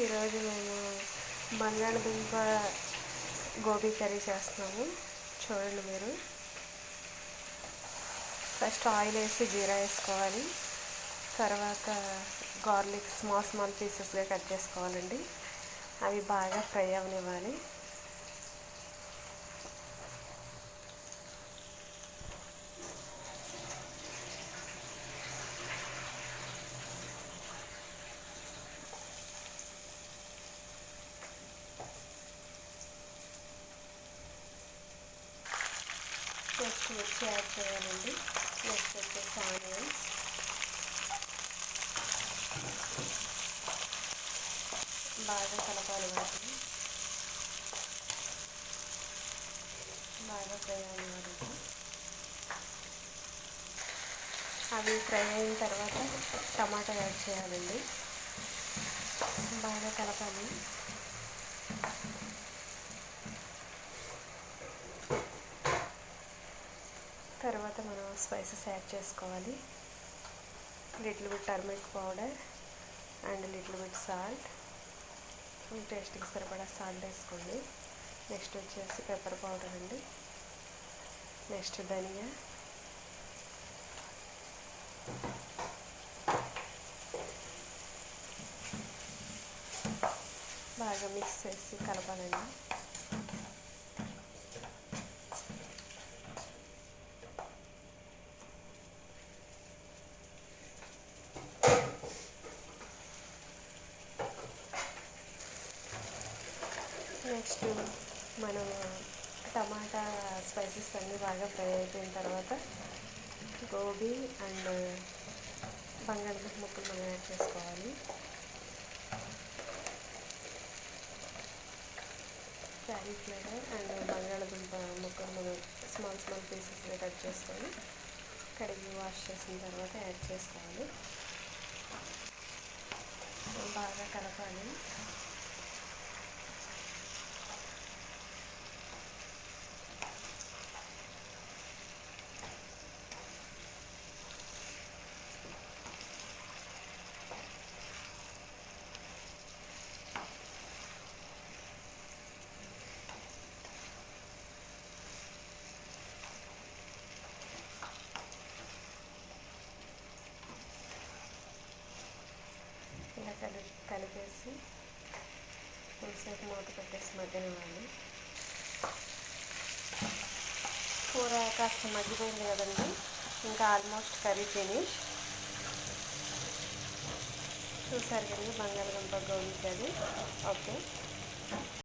ఈరోజు మేము బంగాళదుంప గోబీ కర్రీ చేస్తున్నాము. చూడండి మీరు. ఫస్ట్ ఆయిల్ వేసి జీరా వేసుకోవాలి. తర్వాత గార్లిక్ స్మాల్ పీసెస్గా కట్ చేసుకోవాలండి. అవి బాగా ఫ్రై అవనివ్వాలి. నెక్స్ట్ మిర్చి యాడ్ చేయాలండి. నెక్స్ట్ వచ్చేసి ఆనియన్స్, బాగా కలపాలి. వాటిని బాగా ఫ్రై అవ్వాలి. అవి ఫ్రై అయిన తర్వాత టమాటా యాడ్ చేయాలండి. బాగా కలపాలి. తర్వాత మనం స్పైసెస్ యాడ్ చేసుకోవాలి. Little bit turmeric powder and little bit salt. మీ టేస్ట్కి సరిపడా సాల్ట్ వేసుకోండి. నెక్స్ట్ వచ్చేసి పెప్పర్ పౌడర్ అండి. నెక్స్ట్ ధనియా, బాగా మిక్స్ చేసి కలపాలండి. నెక్స్ట్ మనం టమాటా స్పైసెస్ అన్నీ బాగా ఫ్రై అయిపోయిన తర్వాత గోబీ అండ్ బంగాళదుంప ముక్కలు మనం యాడ్ చేసుకోవాలి. క్యాలీఫ్లవర్ అండ్ బంగాళదుంప ముక్కలు మనం స్మాల్ పీసెస్గా కట్ చేసుకొని కడిగి వాష్ చేసిన తర్వాత యాడ్ చేసుకోవాలి. బాగా కలపాలి. ఇలా కలిపేసి కొంచెంసేపు మూత పెట్టేసి మగ్గనివ్వాలి. కూర కాస్త మగ్గిపోయింది కదండి. ఇంకా ఆల్మోస్ట్ కర్రీ ఫినిష్. చూసారు కదండి బంగాళదుంప గోబీ కర్రీ. ఓకే.